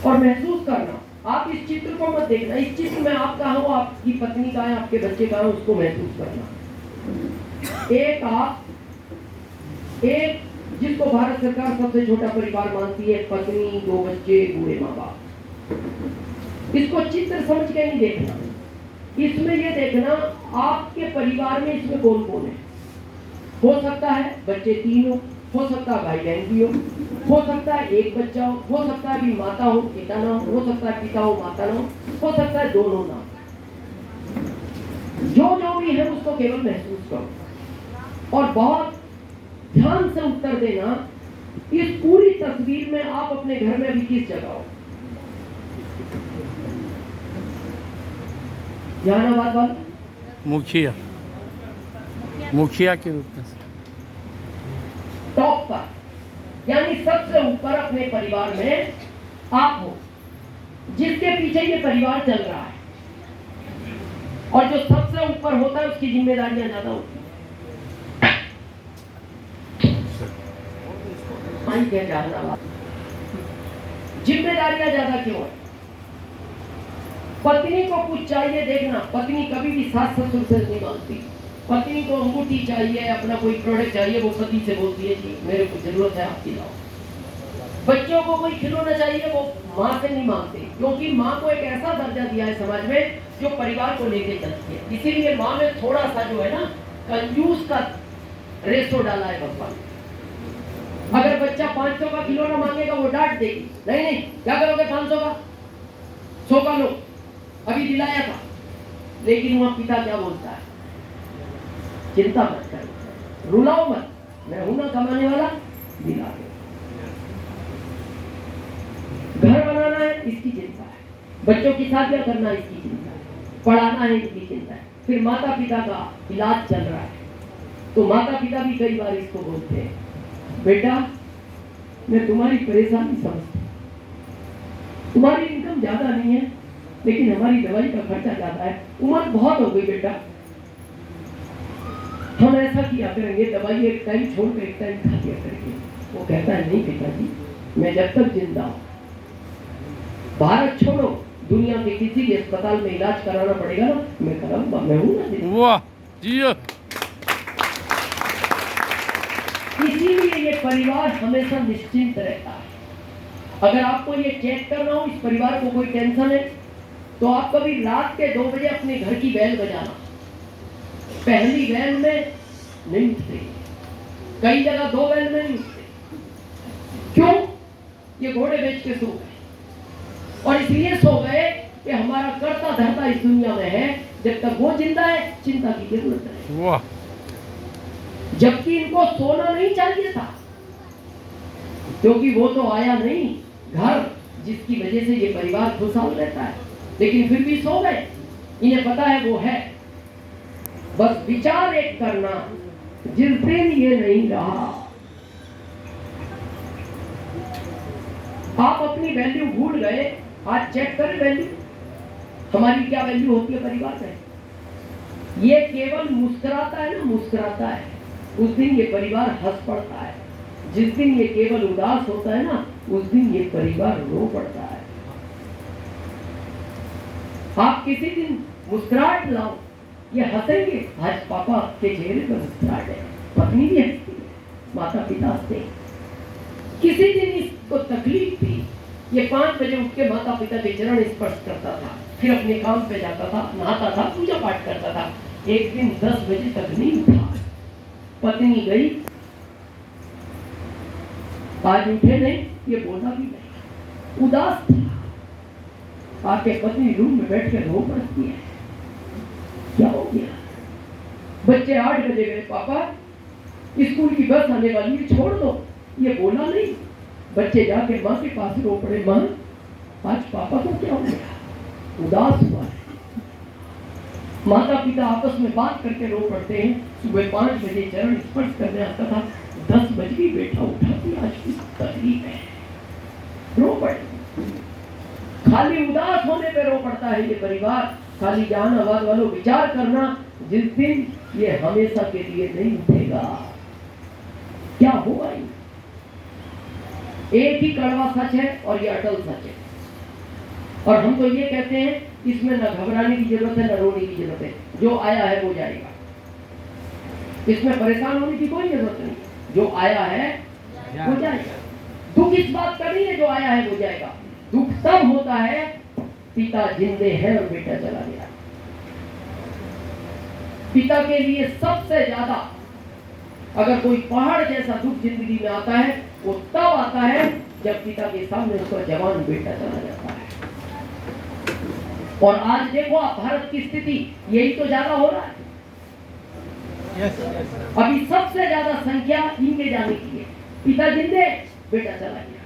और महसूस करना। आप इस चित्र को मत देखना, इस चित्र में आप कहाँ हो, आपकी पत्नी कहाँ है, आपके बच्चे कहाँ है, उसको महसूस करना। एक जिसको भारत सरकार सबसे छोटा परिवार मानती है, पत्नी, 2 बच्चे, बूढ़े माँ बाप। इसको चित्र समझ के नहीं देखना, इसमें ये देखना आपके परिवार में इसमें कौन कौन है। हो सकता है बच्चे 3 हो सकता है भाई बहन भी हो सकता है एक बच्चा हो सकता है भी माता हो पिता ना हो सकता है पिता हो माता ना हो सकता है दोनों ना। जो भी है उसको केवल महसूस करो और बहुत ध्यान से उत्तर देना। इस पूरी तस्वीर में आप अपने घर में अभी किस जगह हो? जहानाबाद वाला मुखिया के रूप में टॉप पर, यानी सबसे ऊपर अपने परिवार में आप हो, जिसके पीछे ये परिवार चल रहा है। और जो सबसे ऊपर होता है उसकी जिम्मेदारियां ज्यादा होती है। जिम्मेदारियां ज्यादा क्यों है? पत्नी को कुछ चाहिए, देखना पत्नी कभी भी सास ससुर से नहीं मांगती। पत्नी को अंगूठी चाहिए, अपना कोई प्रोडक्ट चाहिए, वो पति से बोलती है कि मेरे को जरूरत है, आप खिलाओ। बच्चों को कोई खिलौना चाहिए, वो माँ से नहीं मांगते, क्योंकि माँ को एक ऐसा दर्जा दिया है समाज में जो परिवार को लेके चलती है। इसीलिए माँ में थोड़ा सा जो है ना कंजूस का रेशो डाला है भगवान। अगर बच्चा 500 का खिलौना मांगेगा वो डांट देगी, नहीं क्या करोगे 500 का, 100 का लो, अभी दिलाया था। लेकिन वहां पिता क्या बोलता है, चिंता मत करो, रुलाओ मत, मैं हूं ना कमाने वाला, दिला दो। घर बनाना है इसकी चिंता है, बच्चों की शादियां करना इसकी चिंता है, पढ़ाना है इसकी चिंता है, फिर माता पिता का इलाज चल रहा है। तो माता पिता भी कई बार इसको बोलते हैं, बेटा मैं तुम्हारी परेशानी समझती, तुम्हारी इनकम ज्यादा नहीं है लेकिन हमारी दवाई का खर्चा ज्यादा है, उम्र बहुत हो गई बेटा, हम ऐसा किया करेंगे, दवाई एक टाइम छोड़कर एक टाइम खा लिया करेंगे। वो कहता है नहीं पिताजी, मैं जब तक जिंदा हूं, भारत छोड़ो, दुनिया के किसी भी अस्पताल में इलाज कराना पड़ेगा ना, मैं कराऊंगा, मैं हूं ना। वाह जी। इसीलिए ये परिवार हमेशा निश्चिंत रहता है। अगर आपको ये चेक करना हो इस परिवार को कोई टेंशन है, तो आप कभी रात के 2 बजे अपने घर की बेल बजाना, पहली बेल में नहीं उठते, कई जगह 2 बेल में नहीं उठते। क्यों? ये घोड़े बेच के सो गए, और इसलिए सो गए कि हमारा कर्ता धर्ता इस दुनिया में है, जब तक वो जिंदा है चिंता की जरूरत है। वाह। जबकि इनको सोना नहीं चाहिए था, क्योंकि वो तो आया नहीं घर जिसकी वजह से ये परिवार खुशहाल रहता है, लेकिन फिर भी सो गए। इन्हें पता है वो है, बस विचार एक करना, जिस दिन ये नहीं रहा, आप अपनी वैल्यू भूल गए। आज चेक करें वैल्यू, हमारी क्या वैल्यू होती है परिवार में। ये केवल मुस्कुराता है ना, मुस्कुराता है, उस दिन ये परिवार हंस पड़ता है। जिस दिन ये केवल उदास होता है ना, उस दिन ये परिवार रो पड़ता है। आप किसी दिन मुस्कुराहट लाओ, ये हंसेंगे, आज पापा के चेहरे पर मुस्कुराहट है, पत्नी भी हंसती है, माता पिता हंसते हैं। किसी दिन इसको तकलीफ थी, ये 5 बजे उठ के माता पिता के चरण स्पर्श करता था, फिर अपने काम पे जाता था, नहाता था, पूजा पाठ करता था। एक दिन 10 बजे तक नहीं उठा, पत्नी गई, आज उठे नहीं, ये बोला भी नहीं, उदास था। आके पत्नी रूम में बैठ कर रो पड़ती है, क्या हो गया? बच्चे 8 बजे गए, पापा स्कूल की बस आने वाली है, छोड़ दो। ये बोला नहीं, बच्चे जाके माँ के पास रो पड़े, माँ आज पापा को क्या हो गया, उदास हुआ है। माता पिता आपस में बात करके रो पड़ते हैं। सुबह 5 बजे चरण स्पर्श करने आता था, 10 बजे भी बेटा उठा कि आज की तकलीफ है, रो पड़े। खाली उदास होने पे रो पड़ता है ये परिवार। खाली जहानाबाद वालों विचार करना, जिस दिन ये हमेशा के लिए नहीं उठेगा, क्या होगा? एक ही कड़वा सच है और ये अटल सच है, और हम तो ये कहते हैं इसमें न घबराने की जरूरत है न रोने की जरूरत है, जो आया है वो जाएगा। इसमें परेशान होने की कोई जरूरत नहीं, जो आया है वो जाएगा। दुख इस बात का नहीं है जो आया है वो जाएगा, दुख तब होता है पिता जिंदे हैं और बेटा चला गया। पिता के लिए सबसे ज्यादा अगर कोई पहाड़ जैसा दुख जिंदगी में आता है वो तब आता है जब पिता के सामने उसका जवान बेटा चला जाता है। और आज देखो आप भारत की स्थिति यही तो ज्यादा हो रहा है। अभी सबसे ज्यादा संख्या इनके जाने की है, पिता जिंदे बेटा चला गया।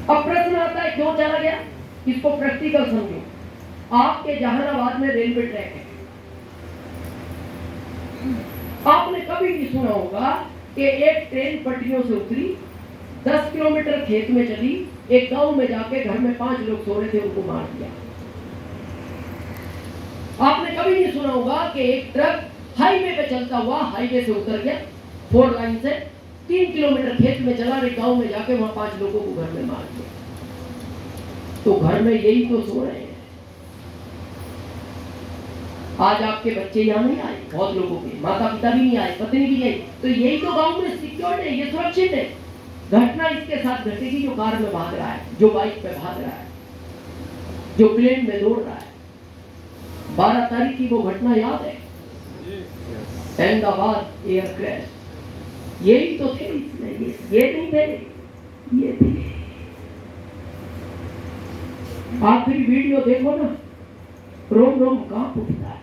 अब प्रश्न आता है क्यों चला गया, इसको प्रैक्टिकल समझो। आपके जहानाबाद में रेलवे ट्रैक है, आपने कभी नहीं सुना होगा कि एक ट्रेन पटरियों से उतरी, 10 किलोमीटर खेत में चली, एक गांव में जाके घर में 5 लोग सो रहे थे उनको मार दिया। आपने कभी नहीं सुना होगा कि एक ट्रक हाईवे पे चलता हुआ हाईवे से उतर गया, 4 लाइन से 3 किलोमीटर खेत में चला, एक गांव में जाके वहां 5 लोगों को घर में मार दिया। तो घर में यही तो सो रहे हैं। आज आपके बच्चे यहाँ नहीं आए, बहुत लोगों के माता पिता भी नहीं आए, पत्नी भी नहीं, तो यही तो गांव में सिक्योर्ड है, ये सुरक्षित है। घटना इसके साथ घटेगी जो कार में भाग रहा है, जो बाइक पे भाग रहा है, जो प्लेन में दौड़ रहा है। 12 तारीख की वो घटना याद है, अहमदाबाद एयर क्रैश। यही तो थे इसमें, ये नहीं थे, ये थे। आखिरी वीडियो देखो ना, रोम रोम कांप उठता है।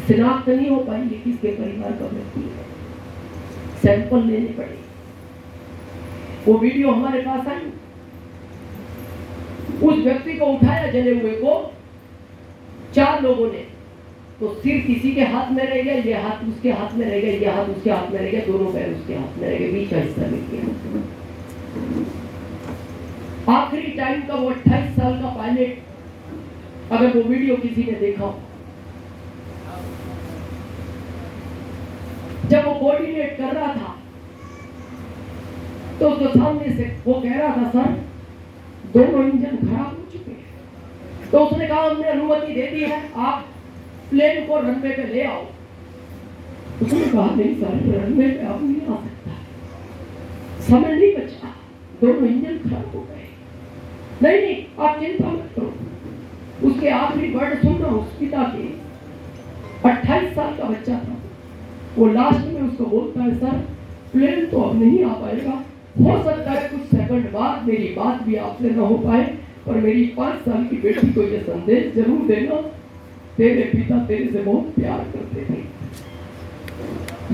शिनाख्त नहीं हो पाई ये किसके परिवार का व्यक्ति है, सैंपल लेने पड़े। वो वीडियो हमारे पास आई, उस व्यक्ति को उठाया जले हुए को 4 लोगों ने, तो सिर किसी के हाथ में रह गया, ये हाथ उसके हाथ में रह गया, ये हाथ उसके हाथ में रह गया, दोनों पैर उसके हाथ में रह गए, बीच का हिस्सा मिल गया। आखिरी टाइम का वो 28 साल का पायलट, अगर वो वीडियो किसी ने देखा हो, जब वो कोऑर्डिनेट कर रहा था तो उसको सामने से वो कह रहा था सर दोनों इंजन खराब हो चुके हैं। तो उसने कहा हमने अनुमति दे दी है, आप प्लेन को रनवे पे ले आओ। उसने कहा नहीं सर रनवे पे आप नहीं आ सकता, समय नहीं बचा, दोनों इंजन खराब हो गए। नहीं नहीं आप चिंता मत करो। उसके आखिरी वर्ड सुनना, उस पिता के 28 साल का बच्चा था, वो लास्ट में उसको बोलता है सर प्लेन तो अब नहीं आ पाएगा, हो सकता है कुछ सेकंड बाद मेरी बात भी आपसे न हो पाए, पर मेरी 5 साल की बेटी को ये संदेश जरूर देना, तेरे पिता तेरे से बहुत प्यार करते थे।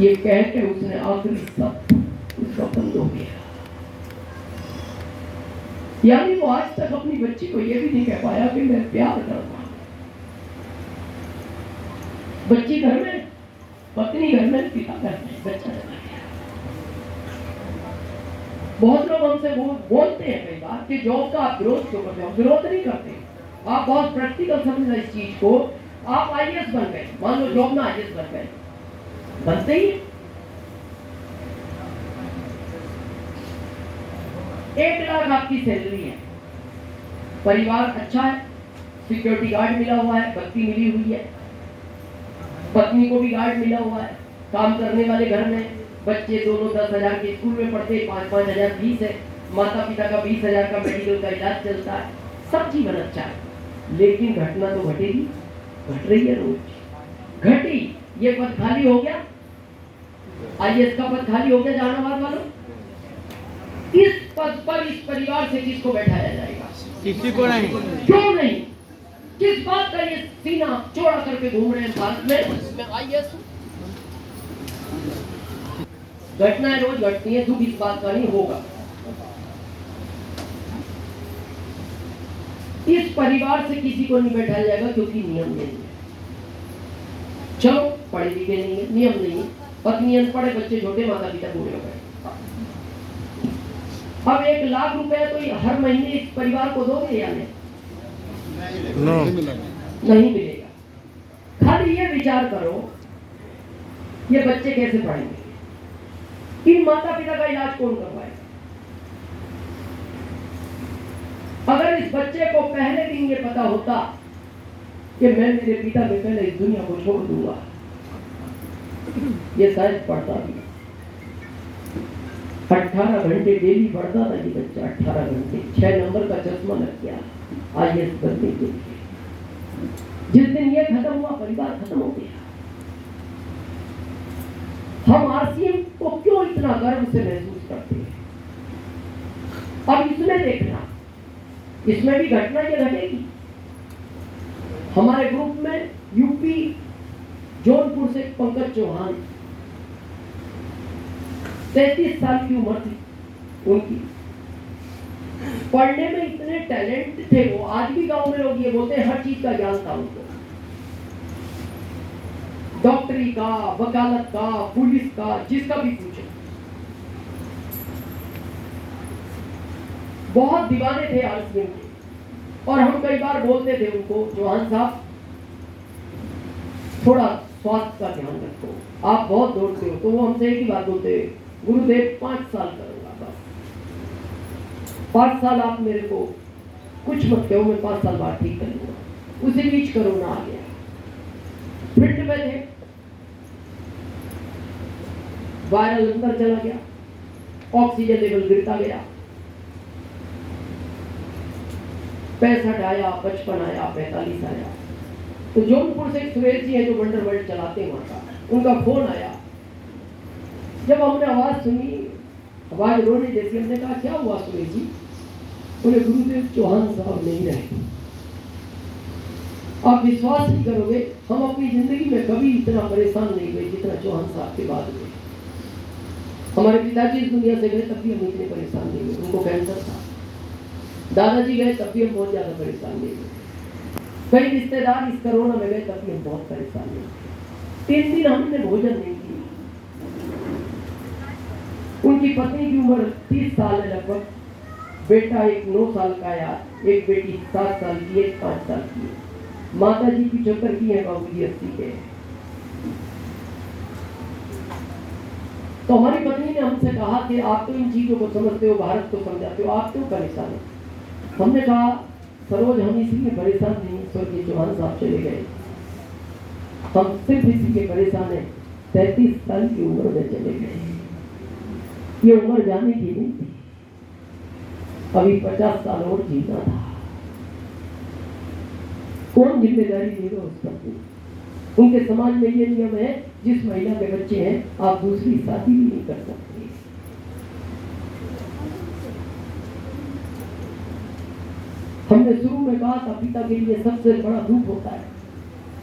ये कह के उसने आखिरी शब्द उसका बंद हो गया। यानी वो आज तक अपनी बच्ची को ये भी नहीं कह पाया कि मैं प्यार करता हूं। बच्ची घर में, पत्नी घर में, पिता घर में, बच्चा चला गया। बहुत लोग हमसे बोलते हैं कई बार कि जॉब का आप विरोध क्यों करते हो? विरोध नहीं करते, आप बहुत प्रैक्टिकल समझना इस चीज को। आप आईएएस बन गए, मान लो जॉब में आईएएस बन गए, बनते ही 1 लाख आपकी सैलरी है, परिवार अच्छा है, सिक्योरिटी गार्ड मिला हुआ है, बत्ती मिली हुई है, पत्नी को भी गार्ड मिला हुआ है, काम करने वाले घर में, बच्चे दोनों 10,000 के स्कूल में पढ़ते, 5-5 हजार फीस है, माता पिता का 20,000 का मेडिकल का इलाज चलता है, सब जीवन अच्छा है। लेकिन घटना तो घटेगी, घट रही है रोज, घटी। ये पद खाली हो गया, आईएएस का पद खाली हो गया जहानाबाद वालों, इस पद पर इस परिवार से किसको बैठाया जाएगा? किसी को नहीं। क्यों नहीं? किस बात का ये सीना चौड़ा करके घूम रहे हैं भारत में? मैं आईएएस हूं। घटनाएं रोज घटती है, दुख इस बात का नहीं होगा। इस परिवार से किसी को नहीं बैठाया जाएगा क्योंकि नियम नहीं है। चलो पढ़े लिखे नहीं है, नियम नहीं है, पत्नी अनपढ़, बच्चे छोटे, माता पिता बूढ़े हो गए। अब 1 लाख रुपए तो हर महीने इस परिवार को दोगे या नहीं? नहीं मिलेगा। खाली ये विचार करो ये बच्चे कैसे पढ़ेंगे, इन माता पिता का इलाज कौन करवाएगा? अगर इस बच्चे को पहले दिन ये पता होता कि मैं मेरे पिता के पहले इस दुनिया को छोड़ दूंगा, ये शायद पढ़ता भी। 18 घंटे डेली पढ़ता था ये बच्चा, 18 घंटे, 6 नंबर का चश्मा लग गया IAS बनने के लिए। जिस दिन ये खत्म हुआ, परिवार खत्म हो गया। हम RCM को क्यों इतना गर्व से महसूस करते हैं? अब इसमें देखना, इसमें भी घटना ये घटेगी। हमारे ग्रुप में यूपी जौनपुर से पंकज चौहान, 33 साल की उम्र थी उनकी। पढ़ने में इतने टैलेंट थे वो, आज भी गांव में लोग ये बोलते हैं, हर चीज का ज्ञान था उनको, डॉक्टरी का, वकालत का, पुलिस का, जिसका भी पूछो। बहुत दीवाने थे RCM के। और हम कई बार बोलते थे उनको, चौहान साहब थोड़ा स्वास्थ्य का ध्यान रखो, आप बहुत दौड़ते हो। तो वो हमसे एक ही बात बोलते, गुरुदेव 5 साल करूंगा बस, 5 साल आप मेरे को कुछ मत कहो, मैं 5 साल बाद ठीक कर लूंगा। उसी बीच कोरोना आ गया, फील्ड में थे, वायरल अंदर चला गया, ऑक्सीजन लेवल गिरता गया, 65 आया, 55 आया, 45 आया। तो जौनपुर से सुरेश जी है जो वंडर वर्ल्ड चलाते हैं वहां का, उनका फोन आया। जब हमने आवाज सुनी, आवाज रोने जैसी, हमने कहा क्या हुआ सुरेश जी? बोले गुरुदेव चौहान साहब नहीं रहे। आप विश्वास नहीं करोगे, हम अपनी जिंदगी में कभी इतना परेशान नहीं हुए जितना चौहान साहब के बाद हुए। हमारे पिताजी इस दुनिया से गए तब भी हम इतने परेशान नहीं हुए, उनको कैंसर था। दादाजी गए तब भी हम बहुत ज्यादा परेशान नहीं हुए। कई रिश्तेदार इस कोरोना में गए तब भी हम बहुत परेशान नहीं हुए। 3 दिन हमने भोजन नहीं किया। उनकी पत्नी की उम्र 30 साल है लगभग, बेटा एक 9 साल का आया, एक बेटी 7 साल की, एक 5 साल की। माता जी 75 की है, बाबू जी 80 के। तो हमारी पत्नी ने हमसे कहा कि आप तो इन चीजों को समझते हो, भारत को समझाते हो, आप क्यों परेशान हो? हमने कहा सरोज, हम इसलिए परेशान नहीं, स्वर्गीय चौहान साहब चले गए, हम सिर्फ इसलिए परेशान है 33 साल की उम्र में चले गए। ये उम्र जाने की नहीं थी, अभी 50 साल और जीना था। कौन जिम्मेदारी देगा उस पर? उनके समाज में ये नियम है, जिस महिला के बच्चे हैं आप दूसरी शादी भी नहीं कर सकते। हमने शुरू में कहा था पिता के लिए सबसे बड़ा दुख होता है।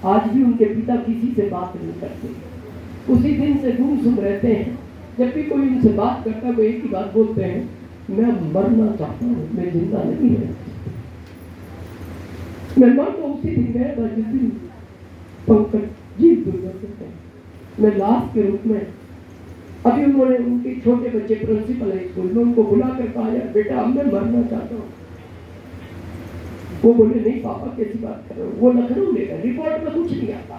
आज भी उनके पिता किसी से बात नहीं करते, उसी दिन से गुमसुम रहते हैं। जब भी कोई उनसे बात करता है वो एक ही बात बोलते हैं, मैं मरना चाहता हूँ, मैं जिंदा नहीं रहना चाहता। मैं मर तो उसी दिन गया था जिस दिन पंकज जी दुर्गा, मैं लाश के रूप में। अभी उन्होंने, उनके छोटे बच्चे प्रिंसिपल है स्कूल में, उनको बुला कर कहा, यार बेटा अब मैं मरना चाहता हूँ। वो बोले नहीं पापा कैसी बात कर रहे हो? वो लखनऊ ले गए, रिपोर्ट में कुछ नहीं आता।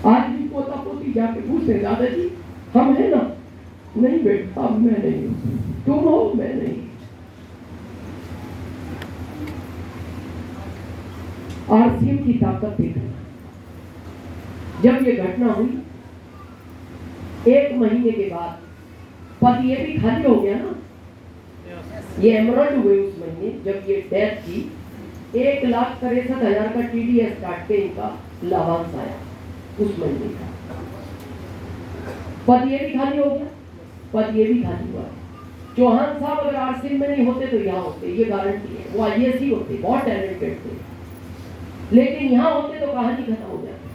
आज भी पोता पोती जाके पूछते, दादाजी हम है ना? नहीं बेटा अब मैं नहीं हूँ, तुम हो मैं नहीं। RCM की ताकत देखना। जब ये घटना हुई 1 महीने के बाद, पद ये भी खाली हो गया ना, ये एमरल्ड हुए उस महीने जब ये डेथ की। 1,63,000 का TDS काट के इनका लाभांश आया उस महीने का। पद ये भी खाली हो गया, पद ये भी खाली हुआ। चौहान साहब अगर RCM में नहीं होते तो यहाँ होते, ये गारंटी है। वो IAS ही होते, बहुत टैलेंटेड थे, लेकिन यहाँ होते तो कहानी खत्म हो जाती।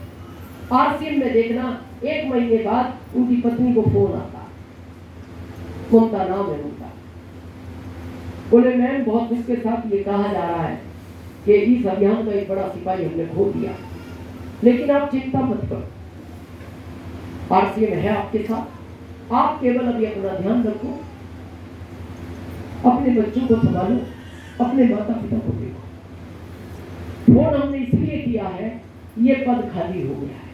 RCM में देखना, 1 महीने बाद उनकी पत्नी को फोन आता, ममता नाम है उनका। बोले मैम बहुत दुख के साथ ये कहा जा रहा है कि इस अभियान का एक बड़ा सिपाही हमने खो दिया, लेकिन आप चिंता मत करो, RCM है आपके साथ। आप केवल अभी अपना ध्यान रखो, अपने बच्चों को संभालो, अपने माता पिता को देखो। फोन हमने इसलिए किया है, ये पद खाली हो गया है।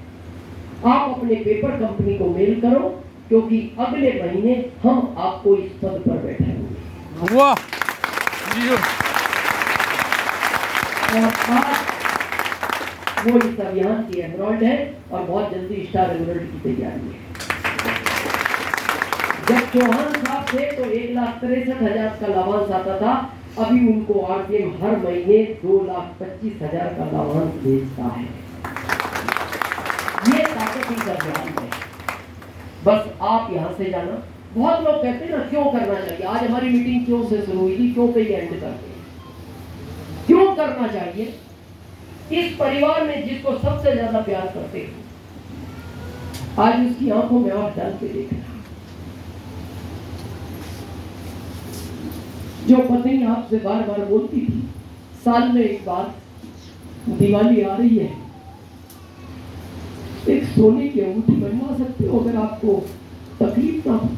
आप अपने पेपर कंपनी को मेल करो, क्योंकि अगले महीने हम आपको इस पद पर बैठाएंगे। वाह। और आज वो इस अभियान की एमरॉल्ड है और बहुत जल्दी स्टार एमरॉल्ड की तैयारी है। जब चौहान साहब थे तो 1,63,000 का लाभांश आता था, अभी उनको आरपीएम हर महीने 2,25,000 का लाभांश भेजता है। ये ताकत इस अभियान में। बस आप यहाँ से जाना। बहुत लोग कहते हैं ना क्यों करना चाहिए, आज हमारी मीटिंग क्यों से शुरू हुई थी, क्यों पे एंड करते हैं, क्यों करना चाहिए। इस परिवार में जिसको सबसे ज्यादा प्यार करते हो, आज उसकी आंखों में आंख डाल के देखना। जो पत्नी आपसे बार बार बोलती थी साल में एक बार दिवाली आ रही है, एक सोने की अंगूठी बनवा सकते हो अगर आपको तकलीफ ना हो,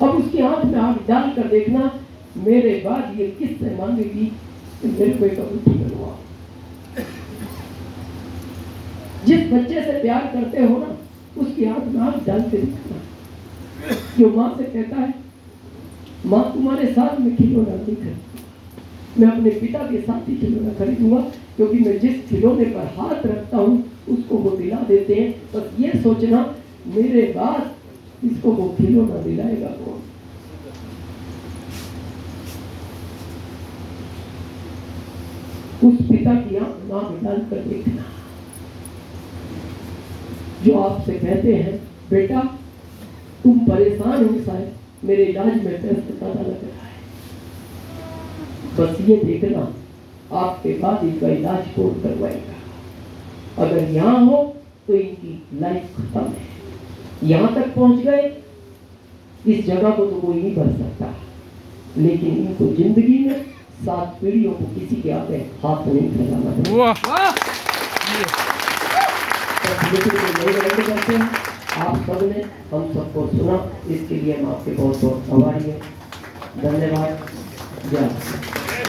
अब उसकी आंख में आंख डाल कर देखना, मेरे बाद ये किससे मांगेगी कि मेरे को एक अंगूठी बनवा। जिस बच्चे से प्यार करते हो ना, उसकी आंख में आंख डाल के देखना। जो माँ से कहता है माँ तुम्हारे साथ में खिलौना नहीं खरीदूंगा, मैं अपने पिता के साथ ही खिलौना खरीदूंगा, क्योंकि मैं जिस खिलौने पर हाथ रखता हूँ उसको वो दिला देते हैं। बस ये सोचना मेरे बाद इसको वो खिलौना दिलाएगा कौन। उस पिता की आंख में डाल कर देखना जो आपसे कहते हैं बेटा तुम परेशान हो शायद, मेरे इलाज में पैसा ज्यादा लग रहा है, बस ये देखना आपके बाद इनका इलाज कौन करवाएगा। अगर यहाँ हो तो इनकी लाइफ खत्म है। यहाँ तक पहुंच गए, इस जगह को तो कोई नहीं भर सकता, लेकिन इनको जिंदगी में 7 पीढ़ियों को किसी के आगे हाथ नहीं फैलाना। करते हैं आप सबने हम सबको सुना, इसके लिए हम आपके बहुत बहुत आभारी हैं। धन्यवाद। जय